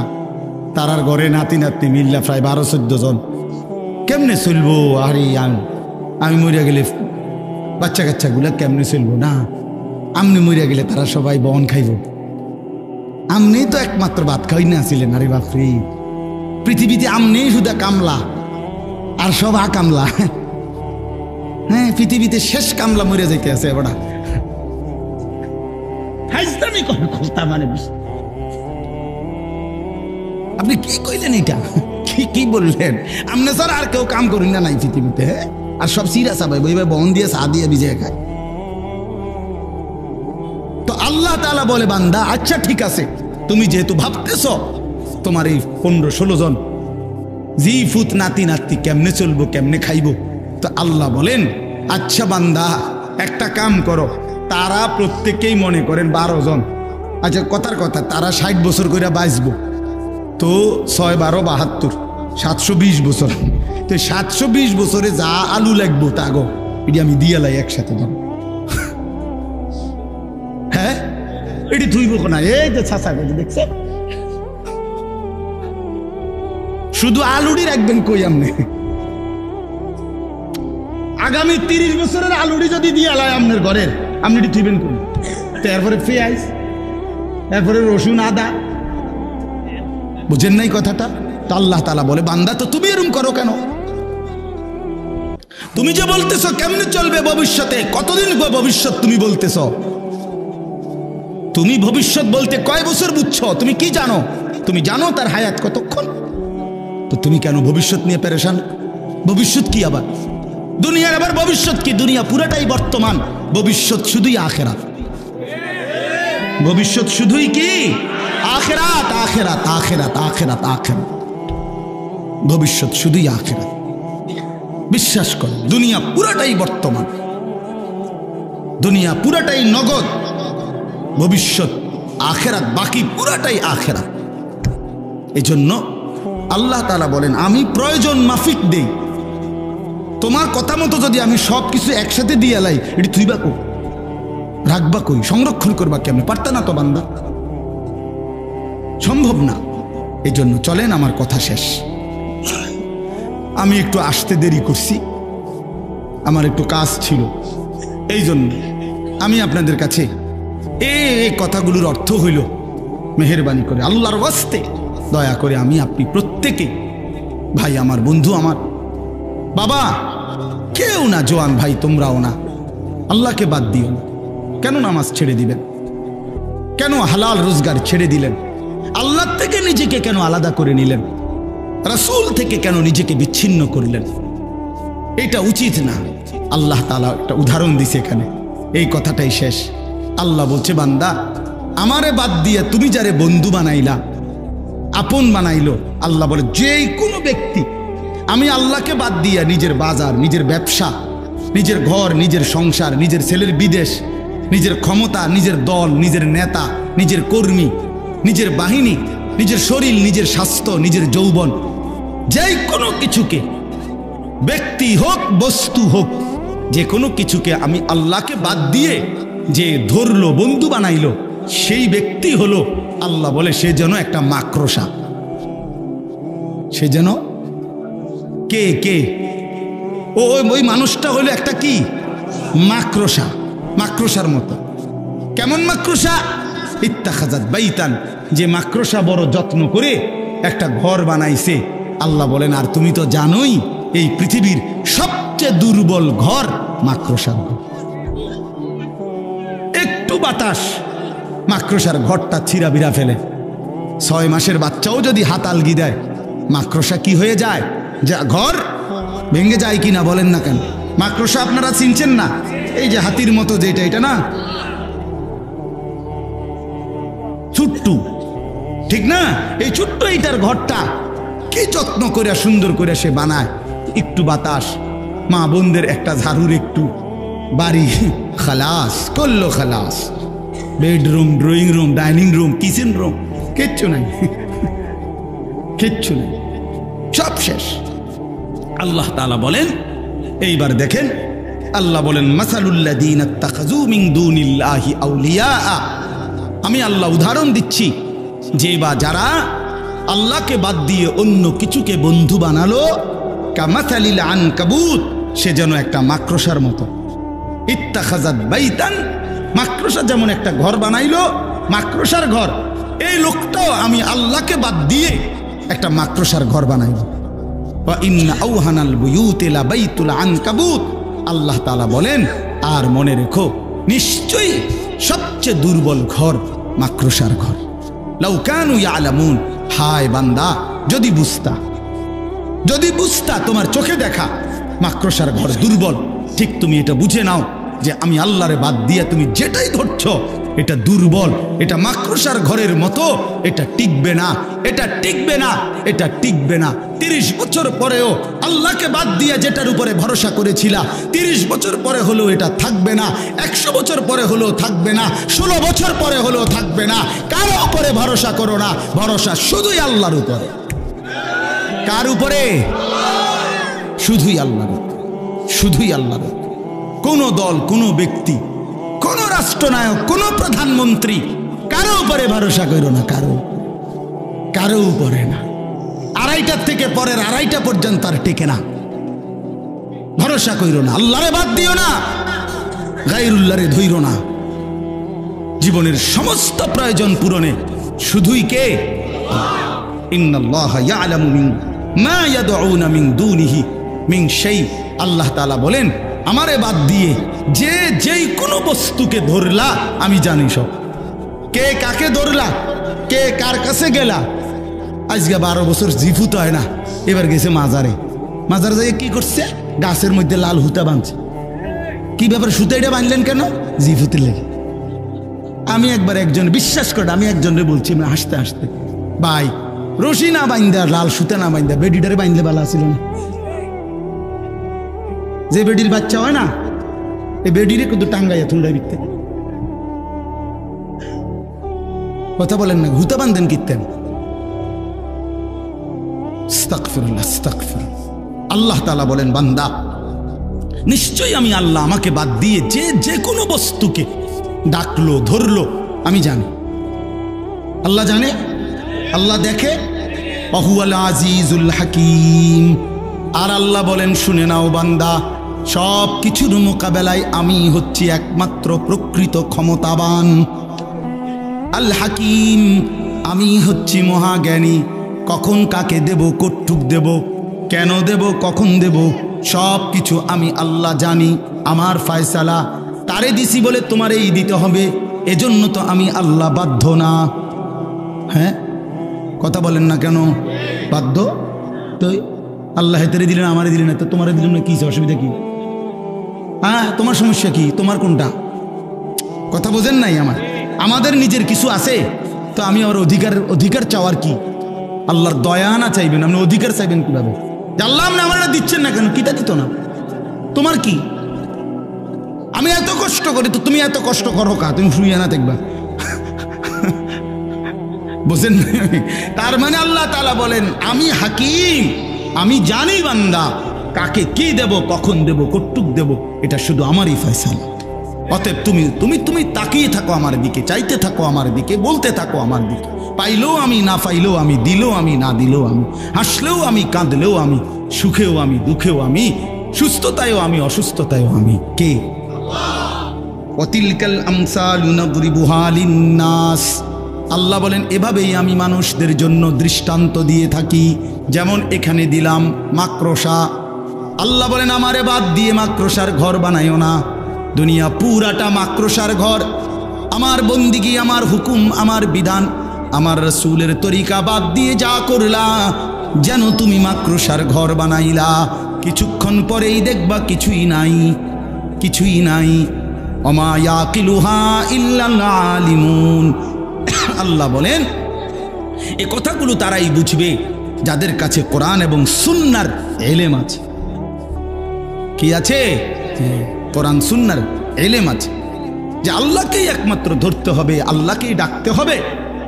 তারার ঘরে নাতি নাতনি মিল্লা প্রায় 12-14 জন, কেমনে চলবো? আরে আমি মরিয়া গেলে বাচ্চা কাচ্চাগুলা কেমনে চলবো? না, আমনি মরিয়া গেলে তারা সবাই বন খাইব, আমনি তো একমাত্র ভাত খাই না ছিলেন। আরে বাপরে, পৃথিবীতে আমনি শুধু কামলা আর সব কামলা। হ্যাঁ, পৃথিবীতে শেষ কামলা মরে যাইতে আছে। এবার আপনি কি কইলেন? এটা কি বললেন? আমনে স্যার আর কেউ কাম করি না নাই পৃথিবীতে, আর সব সিরা সাবাই বই বন দিয়ে চা দিয়ে ভিজে খায়। তো আল্লাহ তাআলা বলে বান্দা আচ্ছা ঠিক আছে, তুমি যেহেতু ভাবতেছ তোমার এই 15-16 জন জি ফুত নাতি নাতি কেমনে চলবো, কেমনে খাইবো, তো আল্লাহ বলেন আচ্ছা বান্দা একটা কাম করো, তারা প্রত্যেকেই মনে করেন 12 জন, আচ্ছা কথার কথা তারা 60 বছর করে বাঁচবো, তো 6-12-72 720 বছর, তো 720 বছরে যা আলু লাগবো তা গো এটি আমি দিয়ে লাই একসাথে দাম। হ্যাঁ, এটি থুইব না, এই যে ছাঁচা করে দেখছে, শুধু আলুডি রাখবেন কই আমনে? আগামী 30 বছরের আলুডি যদি দিয়ে আলায় আপনার ঘরের, আপনি এটি থুইবেন কোন? তারপরে পেঁয়াজ, তারপরে রসুন, আদা, বুঝেন নাই কথাটা? তো আল্লাহ তাআলা বলে বান্দা তো তুমি এরকম করো কেন? তুমি যে বলতেছো কেমনে চলবে ভবিষ্যতে, কতদিন ভবিষ্যৎ তুমি বলতেছো, তুমি ভবিষ্যৎ বলতে কয় বছর বুঝছো? তুমি কি জানো? তুমি জানো তার হায়াত কতক্ষণ? তো তুমি কেন ভবিষ্যৎ নিয়ে পেরেশান? ভবিষ্যৎ কি আবার? দুনিয়ার আবার ভবিষ্যৎ কি? দুনিয়া পুরাটাই বর্তমান, ভবিষ্যৎ শুধুই আখিরাত। ভবিষ্যৎ শুধুই কি? আখিরাত, আখিরাত, আখিরাত, আখিরাত, আখিরাত। ভবিষ্যৎ শুধুই আখিরাত। বিশ্বাস কর, দুনিয়া পুরাটাই বর্তমান, দুনিয়া পুরাটাই নগদ, ভবিষ্যৎ আখিরাত, বাকি পুরাটাই আখিরাত। এজন্য আল্লাহ তাআলা বলেন আমি প্রয়োজন মাফিক দেই। তোমার কথা মতো যদি আমি সব কিছু একসাথে দিয়ে লাই, এটি তুইবা কই, রাখবা কই, সংরক্ষণ করবা কেমন? পারতা না তো বান্দা, সম্ভব না। এজন্য চলেন, আমার কথা শেষ। আমি একটু আসতে দেরি করছি, আমার একটু কাজ ছিল, এই জন্য আমি আপনাদের কাছে এই কথাগুলোর অর্থ হইল, মেহেরবানি করে আল্লাহর ওয়াস্তে দয়া করে আমি আপনি প্রত্যেকে, ভাই আমার, বন্ধু আমার, বাবা, কেউ না, জোয়ান ভাই তোমরাও না, আল্লাহকে বাদ দিও না। কেন নামাজ ছেড়ে দিবেন? কেন হালাল রোজগার ছেড়ে দিলেন? আল্লাহ থেকে নিজেকে কেন আলাদা করে নিলেন? রাসূল থেকে কেন নিজেকে বিচ্ছিন্ন করলেন? এটা উচিত না। আল্লাহ তাআলা একটা উদাহরণ দিছে এখানে, এই কথাটাই শেষ। আল্লাহ বলছে, বান্দা আমারে বাদ দিয়ে তুমি যারে বন্ধু বানাইলা, আপন বানাইলো, আল্লাহ বলে যে কোনো ব্যক্তি আমি আল্লাহকে বাদ দিয়া নিজের বাজার, নিজের ব্যবসা, নিজের ঘর, নিজের সংসার, নিজের ছেলের বিদেশ, নিজের ক্ষমতা, নিজের দল, নিজের নেতা, নিজের কর্মী, নিজের বাহিনী, নিজের শরীর, নিজের স্বাস্থ্য, নিজের যৌবন, যে কোনো কিছুকে, ব্যক্তি হোক বস্তু হোক, যে কোনো কিছুকে আমি আল্লাহকে বাদ দিয়ে যে ধরলো, বন্ধু বানাইলো, সেই ব্যক্তি হলো, আল্লাহ বলে সে যেন একটা মাকড়সা। সে যেন কে কে ওই মানুষটা হলো একটা কি মাকড়সা, মাকড়সার মতো। কেমন মাকড়সা? ইত্তাখাযাত বাইতান, যে মাকড়সা বড় যত্ন করে একটা ঘর বানাইছে। আল্লাহ বলেন আর তুমি তো জানোই এই পৃথিবীর সবচেয়ে দুর্বল ঘর মাকড়সার ঘর। একটু বাতাস মাকড়সার ঘরটা ছিঁড়া বিড়া ফেলে। 6 মাসের বাচ্চাও যদি হাত আলগি দেয়, মাকড়সা কি হয়ে যায়? যা ঘর ভেঙে যায় কিনা বলেন না কেন? মাকড়সা আপনারা চিনছেন না? এই যে হাতির মতো যেটা, এটা না ছোট্টু, ঠিক না? এই ছোট্ট এইটার ঘরটা কি যত্ন করে সুন্দর করে সে বানায়। একটু বাতাস, মা বোনদের একটা ঝাড়ুর একটু বাড়ি, খালাস করলো, খালাস। Bedroom, drawing room, dining room, kitchen room, কিচ্ছু নাই, কিচ্ছু নাই, সব শেষ। আল্লাহ তাআলা বলেন, এইবার দেখেন, আল্লাহ বলেন মাসালুল্লাযীনা ইত্তাখাযু মিন দুনিল্লাহি আউলিয়া, আমি আল্লাহ উদাহরণ দিচ্ছি যে বা যারা আল্লাহকে বাদ দিয়ে অন্য কিছুকে বন্ধু বানালো, কামাসালিল আনকাবুত, সে যেন একটা মাকড়সার মতো। ইত্তাখাযাত বাইতান, মাকড়সা যেমন একটা ঘর বানাইলো, মাকড়সার ঘর। এই লোকটাও আমি আল্লাহকে বাদ দিয়ে একটা মাকড়সার ঘর বানাইলো। ওয়া ইন্না আওহানাল বুয়ুতি লা বাইতুল আনকাবুত, আল্লাহ তাআলা বলেন আর মনে রেখো নিশ্চয়ই সবচেয়ে দুর্বল ঘর মাকড়সার ঘর। লাউ কানু ইয়ালামুন, হায় বান্দা যদি বুঝতা, যদি বুঝতা, তোমার চোখে দেখা মাকড়সার ঘর দুর্বল, ঠিক তুমি এটা বুঝে নাও যে আমি আল্লাহরে বাদ দিয়ে তুমি যেটাই ধরছো এটা দুর্বল, এটা মাকড়সার ঘরের মতো, এটা টিকবে না, এটা টিকবে না, এটা টিকবে না। 30 বছর পরেও আল্লাহকে বাদ দিয়ে যেটার উপরে ভরসা করেছিলা, 30 বছর পরে হলেও এটা থাকবে না, 100 বছর পরে হলেও থাকবে না, 16 বছর পরে হলেও থাকবে না। কারো উপরে ভরসা করো না, ভরসা শুধুই আল্লাহর উপরে। কার উপরে? শুধুই আল্লাহর উপরে, শুধুই আল্লাহর উপরে। কোন দল, কোন ব্যক্তি, কোন রাষ্ট্রনায়ক, কোন প্রধানমন্ত্রী, কারো উপরে ভরসা করো না, কারো উপরে না। 2:30 থেকে পরের 2:30 পর্যন্ত আর টিকে না, ভরসা করো না। আল্লাহরে বাদ দিও না, গায়রুল্লাহরে ধইরো না। জীবনের সমস্ত প্রয়োজন পূরণে শুধুই কে? ইন্নাল্লাহা ইয়ালামু মা ইয়াদউনা মিন দুনিহি মিন শাই। আল্লাহ তাআলা বলেন আমারে বাদ দিয়ে যে যেই কোনো বস্তুকে ধরলা আমি জানি সব। কে কাকে ধরলা, কে কার কাছে গেলা। আজকে 12 বছর জিফুত হয় না, এবার গেছে মাজারে। মাজারে যাই কি করছে? গাছের মধ্যে লাল হুতা বাঁধছে। কি ব্যাপার, সুতাইটা বাঁধলেন কেন? জিফুতের লেগে। আমি একবার একজন, বিশ্বাস করে আমি একজনরে বলছি, হাসতে হাসতে, ভাই রশি না বাইন্দা, লাল সুতা না বাইন্দা বেডিটারে বাইন্দলে বালা ছিল না? যে বেডির বাচ্চা হয় না, এই বেডিরে কিন্তু টাঙ্গাইয়া থুলডাই বিকতে। কথা বলেন না, হুতা বান্ধেন কিতেন? আস্তাগফিরুল্লাহ, আস্তাগফিরুল্লাহ। আল্লাহ তাআলা বলেন, বান্দা নিশ্চয়ই আমি আল্লাহ আমাকে বাদ দিয়ে যে কোনো বস্তুকে ডাকলো ধরলো আমি জানি। আল্লাহ জানে, আল্লাহ দেখে। ওয়াহুয়াল আজিজুল হাকিম। আর আল্লাহ বলেন, শুনে নাও বান্দা, সব কিছুর মোকাবেলায় আমি হচ্ছি একমাত্র প্রকৃত ক্ষমতাবান। আল হাকিম, আমি হচ্ছি মহাজ্ঞানী। কখন কাকে দেব, কটুক দেব, কেন দেব, কখন দেব, সব কিছু আমি আল্লাহ জানি। আমার ফয়সালা তারে দিছি বলে তোমার এই দিতে হবে, এজন্য তো আমি আল্লাহ বাধ্য না। হ্যাঁ, কথা বলেন না কেন? বাধ্য তো। আল্লাহ হেতারে দিলেন, আমারে দিলেন না, তো তোমারে দিলেন না, কি অসুবিধা কি? হ্যাঁ, তোমার সমস্যা কি? তোমার কোনটা? কথা বোঝেন নাই? আমাদের নিজের কিছু আছে তো আমি আমার অধিকার চাওয়ার কি? আল্লাহর দয়া না চাইবেন, আপনি অধিকার চাইবেন কিভাবে? আল্লাহ আপনি আমার দিচ্ছেন না কেন? কিটা দিত না? তোমার কি? আমি এত কষ্ট করি তো তুমি এত কষ্ট করো কা? তুমি শুয়ে না দেখবা। বুঝেন? তার মানে আল্লাহ তাআলা বলেন, আমি হাকিম, আমি জানি বান্দা কাকে কি দেব, কখন দেব, কটুক দেব, এটা শুধু আমারই ফয়সালা। অতএব তুমি তুমি তুমি তাকিয়ে থাকো আমার দিকে, চাইতে থাকো আমার দিকে, বলতে থাকো আমার দিকে। পাইলেও আমি, না পাইলেও আমি, দিলেও আমি, না দিলেও আমি, হাসলেও আমি, কাঁদলেও আমি, সুখেও আমি, দুঃখেও আমি, সুস্থতায়ও আমি, অসুস্থতায়ও আমি। কে? ওয়াতিলকাল আমসালু নাদরিবুহা লিন্নাস। আল্লাহ বলেন, এভাবেই আমি মানুষদের জন্য দৃষ্টান্ত দিয়ে থাকি। যেমন এখানে দিলাম মাকড়সা। আল্লাহ বলেন, আমারে বাদ দিয়ে মাকড়সার ঘর বানাইও না। দুনিয়া পুরাটা মাকড়সার ঘর। আমার বন্দিগি, আমার হুকুম, আমার বিধান, আমার রাসূলের তরিকা বাদ দিয়ে যা করলা, যেন তুমি মাকড়সার ঘর বানাইলা। কিছুক্ষণ পরেই দেখবা কিছুই নাই, কিছুই নাই। ওমা ইয়াকিলুহা ইল্লাল আলিমুন। আল্লাহ বলেন, এ কথাগুলো তারাই বুঝবে যাদের কাছে কোরআন এবং সুন্নাহর ইলম আছে। কি আছে? কোরআন সুন্নাহর ইলম আছে, যে আল্লাহকেই একমাত্র ধরতে হবে, আল্লাহকেই ডাকতে হবে।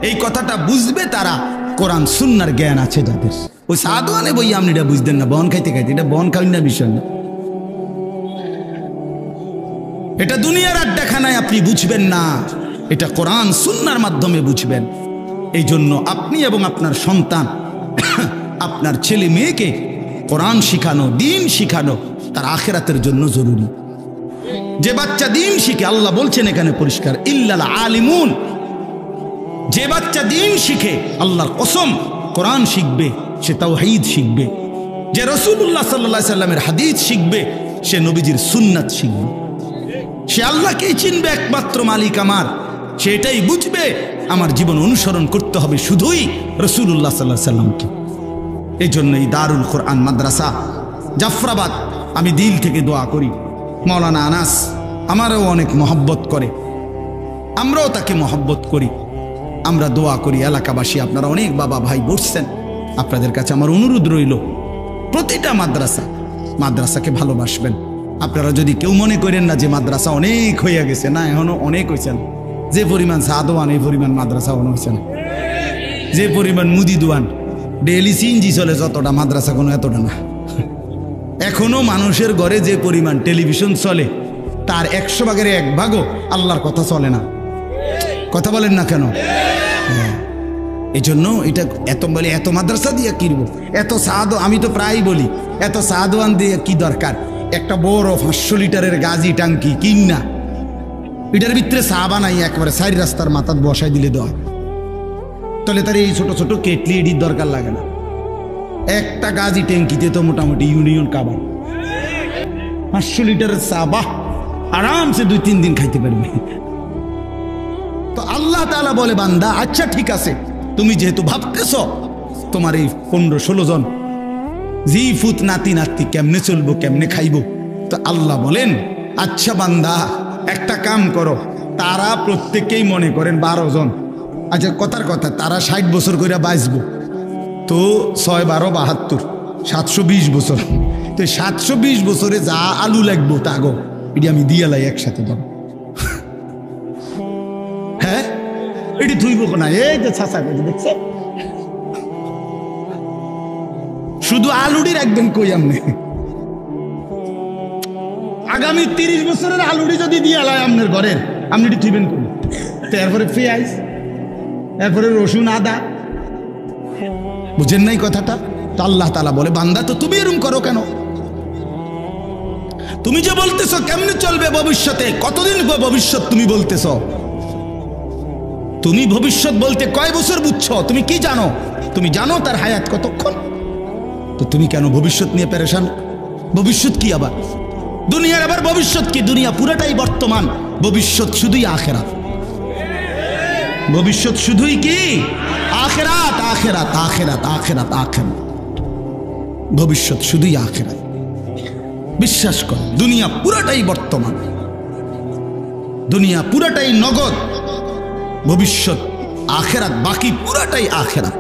এই কথাটা বুঝবে তারা, কোরআন সুন্নাহর জ্ঞান আছে যাদের। ওই সাদওয়ানে বই আপনি এটা বুঝতেন না, বন খাইতে খাইতে। এটা বন খাওয়ার না বিষয় না, এটা দুনিয়ার আড্ডাখানায় আপনি বুঝবেন না, এটা কোরআন সুন্নাহর মাধ্যমে বুঝবেন। এই জন্য আপনি এবং আপনার সন্তান, আপনার ছেলে মেয়েকে কোরআন শিখানো, দিন শিখানো তার আখিরাতের জন্য জরুরি। যে বাচ্চা দিন শিখে, আল্লাহ বলছেন এখানে পরিষ্কার, ইল্লাল আলিমুন, যে বাচ্চা দিন শিখে, আল্লাহর কসম কোরআন শিখবে, সে তাওহীদ শিখবে। যে রাসূলুল্লাহ সাল্লাল্লাহু আলাইহি সাল্লামের হাদিস শিখবে, সে নবীজির সুন্নাত শিখবে। সে আল্লাহকেই চিনবে, একমাত্র মালিক আমার। সেটাই বুঝবে আমার জীবন অনুসরণ করতে হবে শুধুই রাসূলুল্লাহ সাল্লাল্লাহু আলাইহি সাল্লামকে। এই জন্যই দারুল কোরআন মাদ্রাসা জাফরাবাদ, আমি দিল থেকে দোয়া করি, মাওলানা আনাস আমারও অনেক মহব্বত করে, আমরাও তাকে মহব্বত করি। আমরা দোয়া করি, এলাকাবাসী আপনারা অনেক বাবা ভাই বসছেন, আপনাদের কাছে আমার অনুরোধ রইল, প্রতিটা মাদ্রাসাকে ভালোবাসবেন। আপনারা যদি কেউ মনে করেন না যে মাদ্রাসা অনেক হইয়া গেছে, না, এখনো অনেক হয়েছেন। যে পরিমাণ সাদওয়ান, এই পরিমাণ মাদ্রাসা কোনো হয়েছে না। যে পরিমাণ মুদি দোয়ান, ডেইলি সিএনজি চলে যতটা, মাদ্রাসা কোনো এতটা না। এখনো মানুষের ঘরে যে পরিমাণ টেলিভিশন চলে, তার 100 ভাগের 1 ভাগও আল্লাহর কথা চলে না। কথা বলেন না কেন? এই জন্য এটা এত বলে, এত মাদ্রাসা দিয়ে কিনবো, এত সাদ, আমি তো প্রায় বলি, এত সাদওয়ান দিয়ে কি দরকার? একটা বড় 500 লিটারের গাজি টাঙ্কি কিন না, এটার ভিতরে চা বানাই একবারে 4 রাস্তার মাথাত বসাই দিলে দেওয়া, তাহলে তার এই ছোট ছোট কেটলি এডির দরকার লাগে না। একটা গাজি ট্যাঙ্কিতে তো মোটামুটি ইউনিয়ন কাবার 500 লিটারের চা, বাহ, আরামসে 2-3 দিন খাইতে পারবে। তো আল্লাহ তাআলা বলে, বান্দা আচ্ছা ঠিক আছে, তুমি যেহেতু ভাবতেছ তোমার এই 15-16 জন জি ফুত নাতি নাতি কেমনে চলবো, কেমনে খাইবো, তো আল্লাহ বলেন, আচ্ছা বান্দা একটা কাম করো, তারা প্রত্যেকেই মনে করেন 12 জন, আচ্ছা কথার কথা, তারা 60 বছর করে বাঁচবো, তো 6 12 72 720 বছর। তো 720 বছরে যা আলু লাগবো তা গো এটি আমি দিয়ে লাই একসাথে দাও। হ্যাঁ এটি ধুইব না, এই যে ছাঁচা করে দেখছে, শুধু আলুটি রাখবেন কই আমনে। আগামী 30 বছরের আলুটি যদি দিয়ে লাই আপনার ঘরের, আপনি এটি ধুইবেন কই? এরপরে পেঁয়াজ, এরপরে রসুন আদা, বুঝেন নাই কথাটা? তো আল্লাহ তাআলা বলে বান্দা তো তুমি এরকম করো কেন? তুমি যে বলতেছো কেমনে চলবে ভবিষ্যতে, কতদিন ভবিষ্যৎ তুমি বলতেছ? তুমি ভবিষ্যৎ বলতে কয় বছর বুঝছো? তুমি কি জানো? তুমি জানো তার হায়াত কতক্ষণ? তো তুমি কেন ভবিষ্যৎ নিয়ে পেরেশান? ভবিষ্যৎ কি আবার? দুনিয়ার আবার ভবিষ্যৎ কি? দুনিয়া পুরাটাই বর্তমান, ভবিষ্যৎ শুধুই আখিরাত। ভবিষ্যৎ শুধুই কি? আখিরাত, আখিরাত, আখিরাত, আখিরাত, আখিরাত। ভবিষ্যৎ শুধুই আখিরাত। বিশ্বাস কর, দুনিয়া পুরাটাই বর্তমান, দুনিয়া পুরাটাই নগদ, ভবিষ্যৎ আখিরাত, বাকি পুরাটাই আখিরাত।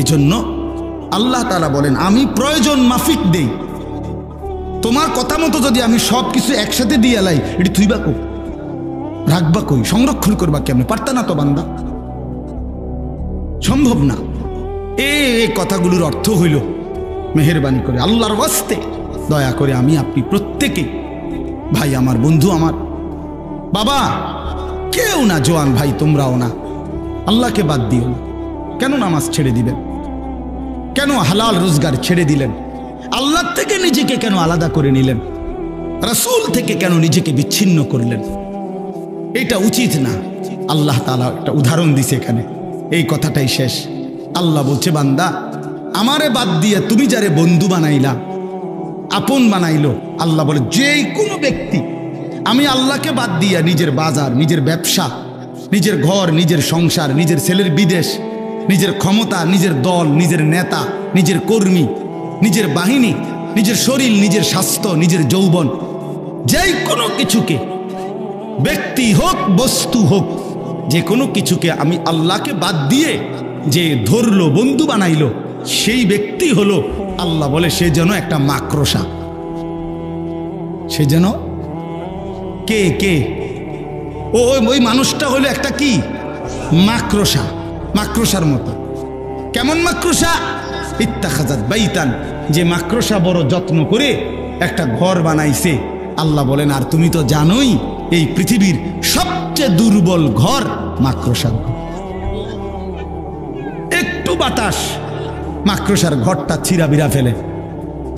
এজন্য আল্লাহ তাআলা বলেন আমি প্রয়োজন মাফিক দেই। তোমার কথা মতো যদি আমি সব কিছু একসাথে দিয়ে এলাই, এটি থুইবা কই, রাখবা কই, সংরক্ষণ করবা কেমনে? পারতা না তো বান্দা, সম্ভব না। এই কথাগুলোর অর্থ হইল মেহেরবানি করে আল্লাহর ওয়াস্তে দয়া করে আমি আপনি প্রত্যেকে, ভাই আমার, বন্ধু আমার, বাবা কেউ না, জোয়ান ভাই তোমরাও না, আল্লাহকে বাদ দিও না। কেন নামাজ ছেড়ে দিবেন? কেন হালাল রোজগার ছেড়ে দিলেন? আল্লাহ থেকে নিজেকে কেন আলাদা করে নিলেন? রাসূল থেকে কেন নিজেকে বিচ্ছিন্ন করলেন? এটা উচিত না। আল্লাহ তাআলা একটা উদাহরণ দিছে এখানে, এই কথাটাই শেষ। আল্লাহ বলছে বান্দা আমারে বাদ দিয়ে তুমি যারে বন্ধু বানাইলা, আপন বানাইলো, আল্লাহ বলে যেই কোনো ব্যক্তি আমি আল্লাহকে বাদ দিয়া নিজের বাজার, নিজের ব্যবসা, নিজের ঘর, নিজের সংসার, নিজের ছেলের বিদেশ, নিজের ক্ষমতা, নিজের দল, নিজের নেতা, নিজের কর্মী, নিজের বাহিনী, নিজের শরীর, নিজের স্বাস্থ্য, নিজের যৌবন, যেই কোনো কিছুকে, ব্যক্তি হোক বস্তু হোক, যে কোনো কিছুকে আমি আল্লাহকে বাদ দিয়ে যে ধরলো, বন্ধু বানাইলো, সেই ব্যক্তি হলো, আল্লাহ বলে সে যেন একটা মাকড়সা। সে যেন কে কে ওই মানুষটা হলো একটা কি? মাকড়সা, মাকড়সার মতো। কেমন মাকড়সা? ইত্তাখাযাত বাইতান, যে মাকড়সা বড় যত্ন করে একটা ঘর বানাইছে। আল্লাহ বলেন আর তুমি তো জানোই এই পৃথিবীর সবচেয়ে দুর্বল ঘর মাকড়সার ঘর। একটু বাতাস মাকড়সার ঘরটা ছিঁড়াবিড়া ফেলে।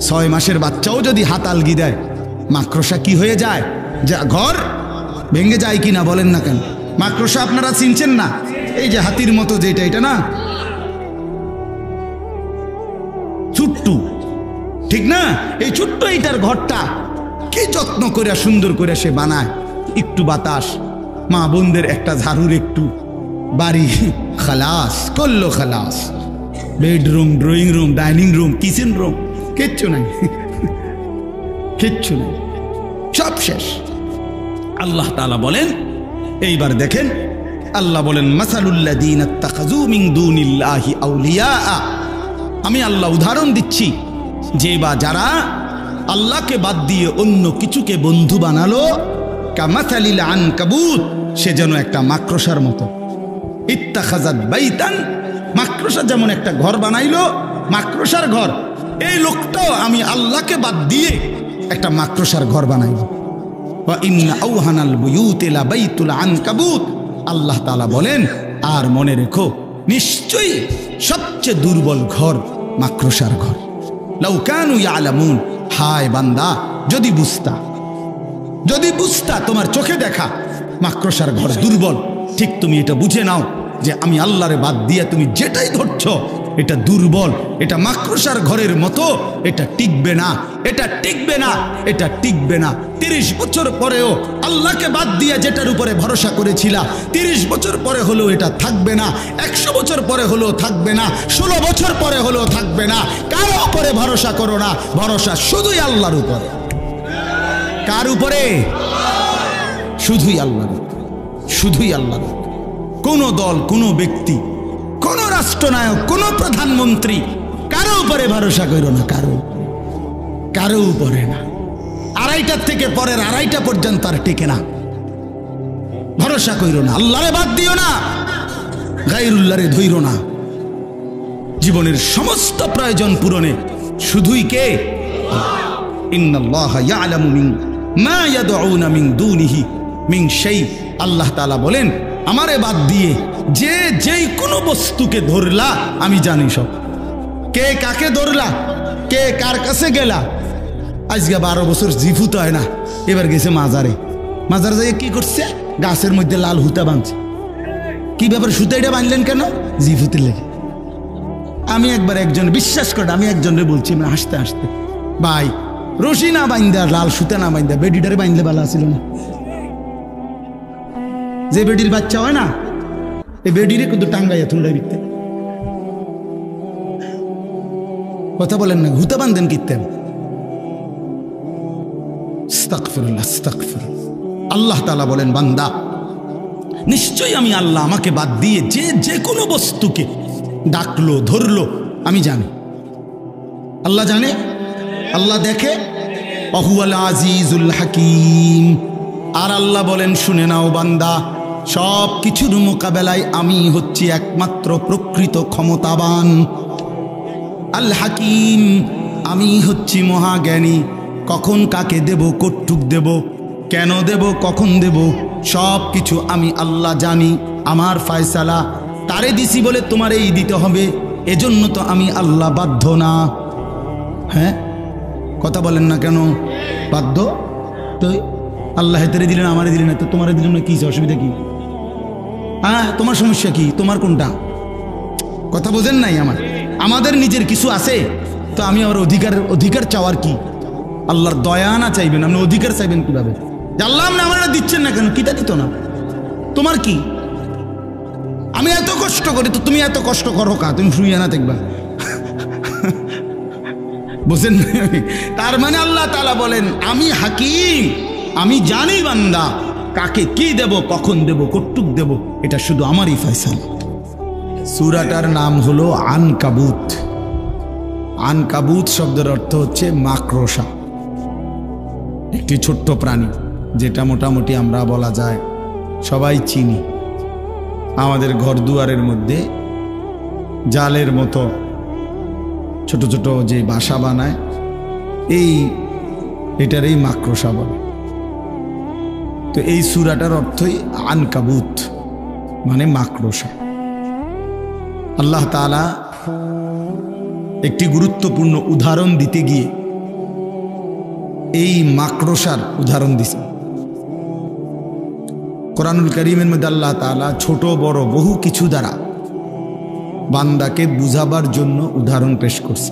6 মাসের বাচ্চাও যদি হাত আলগি দেয়, মাকড়সা কি হয়ে যায়? যা ঘর ভেঙে যায় কিনা বলেন না কেন? মাকড়সা আপনারা চিনছেন না? এই যে হাতির মতো যেটা, এটা না ছোট্ট, ঠিক না? এই ছোট্ট এইটার ঘরটা কি যত্ন করে সুন্দর করে সে বানায়। একটু বাতাস, মা বোনদের একটা ঝাড়ুর একটু বাড়ি, খালাস করলো, খালাস। Bedroom, drawing room, dining room, kitchen room, কিচ্ছু নাই, কিচ্ছু নাই, সব শেষ। আল্লাহ তাআলা বলেন, এইবার দেখেন, আল্লাহ বলেন মাসালুল্লাযীনা ইত্তাখাযু মিন দুনিল্লাহি আউলিয়া, আমি আল্লাহ উদাহরণ দিচ্ছি যে বা যারা আল্লাহকে বাদ দিয়ে অন্য কিছুকে বন্ধু বানালো, কামাসালিল আনকাবুত, সে যেন একটা মাকড়সার মতো। ইত্তাখাযাত বাইতান, মাকড়সা যেমন একটা ঘর বানাইলো, মাকড়সার ঘর। এই লোকটাও আমি আল্লাহকে বাদ দিয়ে একটা মাকড়সার ঘর বানাইব। ওয়া ইন্না আওহানাল বুয়ুতি লা বাইতুল আনকাবুত, আল্লাহ তাআলা বলেন আর মনে রেখো নিশ্চয়ই সবচেয়ে দুর্বল ঘর মাকড়সার ঘর। লাউ কানু ইয়ালামুন, হায় বান্দা যদি বুঝতা, যদি বুঝতা, তোমার চোখে দেখা মাকড়সার ঘর দুর্বল, ঠিক তুমি এটা বুঝে নাও যে আমি আল্লাহরে বাদ দিয়ে তুমি যেটাই ধরছো এটা দুর্বল, এটা মাকড়সার ঘরের মতো, এটা টিকবে না, এটা টিকবে না, এটা টিকবে না। 30 বছর পরেও আল্লাহকে বাদ দিয়ে যেটার উপরে ভরসা করেছিলা, 30 বছর পরে হলেও এটা থাকবে না, 100 বছর পরে হলেও থাকবে না, 16 বছর পরে হলেও থাকবে না। কারো উপরে ভরসা করো না, ভরসা শুধুই আল্লাহর উপরে। কার উপরে? শুধুই আল্লাহর উপরে, শুধুই আল্লাহর উপরে। কোনো দল, কোনো ব্যক্তি, কোনো রাষ্ট্রনায়ক, কোন প্রধানমন্ত্রী, কারো উপরে ভরসা করো না, কারো উপরে না। 2:30 থেকে পরের 2:30 পর্যন্ত আর টিকে না। ভরসা করো না, আল্লাহরে বাদ দিও না, গায়রুল্লাহরে ধইরো না। জীবনের সমস্ত প্রয়োজন পূরণে শুধুই কে? ইন্নাল্লাহা ইয়ালামু মা ইয়াদউনা মিন দুনিহি মিন শাই। আল্লাহ তাআলা বলেন, আমারে বাদ দিয়ে যেই কোনো বস্তুকে ধরলা আমি জানি সব। কে কাকে ধরলা, কে কার কাছে গেলা। আজকে 12 বছর জিফুত হয় না, এবার গেছে মাজারে যাই কি করছে, গাছের মধ্যে লাল হুতা বাঁধছে। কি ব্যাপার, সুতাইটা বাঁধলেন কেন? জিফুতের লেগে। আমি একবার একজন, বিশ্বাস করে আমি একজনরে বলছি হাসতে হাসতে, ভাই রশি না বাইন্দা, লাল সুতা না বাইন্দা বেডিটারে বাইন্দলে ভালো ছিল না? যে বেডির বাচ্চা হয় না, এই বেডিরে কিন্তু টাঙ্গাইয়া থুন্ডাই বিকতে। কথা বলেন না, হুতা বান্ধেন কিতেন। আস্তাগফিরুল্লাহ, আস্তাগফিরুল্লাহ। আল্লাহ তাআলা বলেন, বান্দা নিশ্চয়ই আমি আল্লাহ আমাকে বাদ দিয়ে যে কোনো বস্তুকে ডাকলো ধরলো আমি জানি। আল্লাহ জানে, আল্লাহ দেখে। ওয়াহুয়াল আজিজুল হাকিম। আর আল্লাহ বলেন, শুনে নাও বান্দা, সব কিছুর মোকাবেলায় আমি হচ্ছি একমাত্র প্রকৃত ক্ষমতাবান। আল হাকিম, আমি হচ্ছি মহাজ্ঞানী। কখন কাকে দেব, কটুক দেব, কেন দেব, কখন দেব, সব কিছু আমি আল্লাহ জানি। আমার ফয়সালা তারে দিছি বলে তোমার এই দিতে হবে, এজন্য তো আমি আল্লাহ বাধ্য না। হ্যাঁ, কথা বলেন না কেন? বাধ্য তো আল্লাহ হেতারে দিলেন, আমারে দিলেন না, তো তোমারে দিলেন না, কি অসুবিধা কি? হ্যাঁ, তোমার সমস্যা কি? তোমার কোনটা? কথা বোঝেন নাই? আমাদের নিজের কিছু আছে তো আমি আমার অধিকার চাওয়ার কি? আল্লাহর দয়া না চাইবেন, আপনি অধিকার চাইবেন কিভাবে? আল্লাহ আপনি আমার দিচ্ছেন না কেন? কিটা দিত না? তোমার কি? আমি এত কষ্ট করি তো তুমি এত কষ্ট করো কা? তুমি শুয়ে না দেখবা। বুঝেন না? তার মানে আল্লাহ তাআলা বলেন, আমি হাকিম, আমি জানি বান্দা কাকে কি দেব, কখন দেব, কটুক দেব, এটা শুধু আমারই ফয়সালা। সূরাটার নাম হলো আনকাবুত। আনকাবুত শব্দের অর্থ হচ্ছে মাকড়সা, একটি ছোট্ট প্রাণী যেটা মোটামুটি আমরা বলা যায় সবাই চিনি। আমাদের ঘর দুয়ারের মধ্যে জালের মতো ছোট ছোট যে বাসা বানায়, এটারই মাকড়সা বলে। তো এই সূরাটার অর্থই আনকাবুত, মানে মাকড়সা। আল্লাহ তাআলা একটি গুরুত্বপূর্ণ উদাহরণ দিতে গিয়ে এই মাকড়সার উদাহরণ দিয়েছেন। কোরআনুল কারীমের মধ্যে আল্লাহ তাআলা ছোট বড় বহু কিছু দ্বারা বান্দাকে বুঝাবার জন্য উদাহরণ পেশ করছে।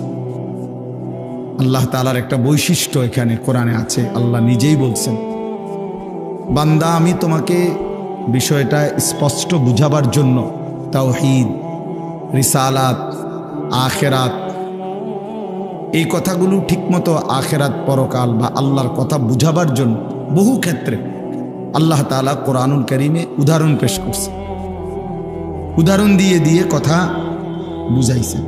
আল্লাহ তাআলার একটা বৈশিষ্ট্য এখানে কোরআনে আছে। আল্লাহ নিজেই বলছেন, বান্দা আমি তোমাকে বিষয়টা স্পষ্ট বুঝাবার জন্য তাওহীদ, রিসালাত, আখিরাত, এই কথাগুলো ঠিকমতো আখিরাত, পরকাল বা আল্লাহর কথা বুঝাবার জন্য বহু ক্ষেত্রে আল্লাহ তাআলা কোরআনুল কারীমে উদাহরণ পেশ করছে। উদাহরণ দিয়ে দিয়ে কথা বুঝাইছে।